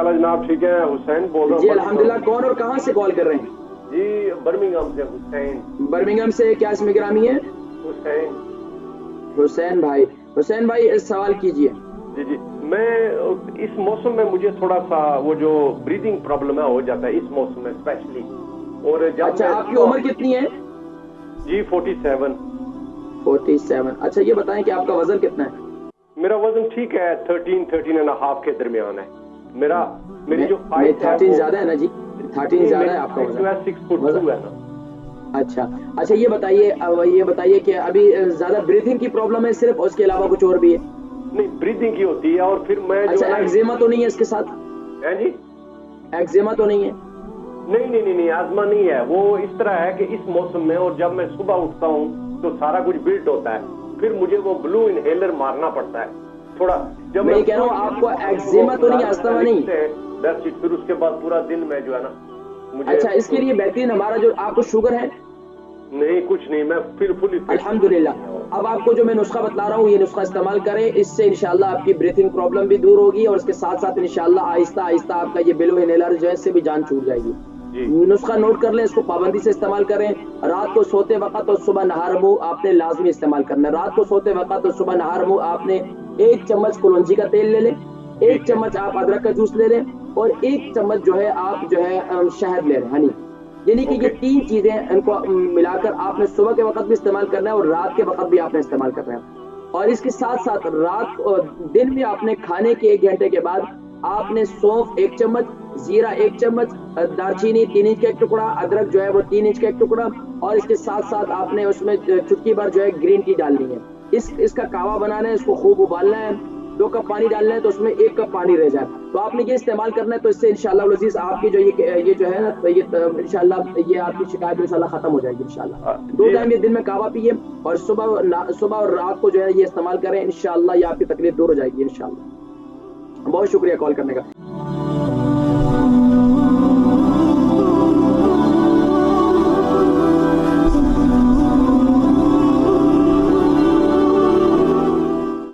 हाल है जनाब? ठीक है, हुसैन बोल रहा हूँ जी अल्हम्दुलिल्लाह। कौन और कहाँ से कॉल कर रहे हैं? जी बर्मिंघम से हुसैन। बर्मिंघम से। क्या इसमें गिरामी है? हुसैन। हुसैन भाई। हुसैन भाई इस सवाल कीजिए। जी जी, मैं इस मौसम में मुझे थोड़ा सा वो जो ब्रीदिंग प्रॉब्लम है हो जाता है इस मौसम में स्पेशली। और जब अच्छा, आपकी उम्र कितनी है? जी 47। 47। अच्छा, ये बताएं कि आपका वजन कितना है? मेरा वजन ठीक है, 13.5 के दरमियान है। मेरी जो नहीं, हाइट है 13 वो ज्यादा है ना जी? 13 ज्यादा है आपका जो है वजन। 6'2" है ना। अच्छा अच्छा, ये बताइए, अब ये बताइए कि अभी ज्यादा ब्रीथिंग की प्रॉब्लम है सिर्फ, उसके अलावा कुछ और भी है? नहीं, ब्रीदिंग की होती है और फिर मैं जो अच्छा, है ना। एक्जिमा तो नहीं है इसके साथ? है जी? एक्जिमा तो नहीं है? नहीं नहीं नहीं नहीं, आजमा नहीं है। वो इस तरह है कि इस मौसम में और जब मैं सुबह उठता हूँ तो सारा कुछ बिल्ट होता है, फिर मुझे वो ब्लू इनहेलर मारना पड़ता है थोड़ा। जब मैं ये कह रहा हूँ, आपको एक्जिमा तो नहीं, अस्थमा नहीं? फिर उसके बाद पूरा दिन में जो है ना मुझे। अच्छा, इसके लिए बेहतरीन हमारा जो, आपको शुगर है? नहीं, कुछ नहीं, मैं फिर फुल फिट। अल्हम्दुलिल्लाह। अब आपको जो मैं नुस्खा बतला रहा हूँ, ये नुस्खा इस्तेमाल करें, इससे इंशाल्लाह आपकी ब्रीथिंग प्रॉब्लम भी दूर होगी और उसके साथ साथ इंशाल्लाह आहिस्ता आहिस्ता आपका ये ब्लू इनहेलर जो है इससे भी जान छूट जाएगी। नुस्खा नोट कर लें, इसको पाबंदी से इस्तेमाल करें। रात को सोते वक्त और सुबह नहार मुंह आपने लाजमी इस्तेमाल करना है। रात को सोते वक्त और सुबह नहार मुंह आपने 1 चम्मच कुलौंजी का तेल ले लें, 1 चम्मच आप अदरक का जूस ले लें और 1 चम्मच जो है आप जो है शहद ले लें, हनी। यानी कि ये 3 चीजें इनको मिलाकर आपने सुबह के वक्त भी इस्तेमाल करना है और रात के वक्त भी आपने इस्तेमाल करना है। और इसके साथ साथ दिन में आपने खाने के 1 घंटे के बाद आपने सौंफ 1 चम्मच, जीरा 1 चम्मच, दालचीनी 3 इंच का 1 टुकड़ा, अदरक जो है वो 3 इंच का 1 टुकड़ा और इसके साथ साथ आपने उसमें चुटकी भर जो है ग्रीन टी डालनी है। इसका कावा बनाना है, इसको खूब उबालना है। 2 कप पानी डालना है तो उसमें 1 कप पानी रह जाए, तो आपने ये इस्तेमाल करना है। तो इससे इंशाल्लाह अल अज़ीज़ आपकी जो ये जो है ना, तो ये इंशाल्लाह ये आपकी शिकायत इंशाल्लाह खत्म हो जाएगी इंशाल्लाह। 2 टाइम ये दिन में कावा पिए और सुबह और रात को जो है ये इस्तेमाल करें, इंशाल्लाह ये आपकी तकलीफ दूर हो जाएगी इंशाल्लाह। बहुत शुक्रिया कॉल करने का।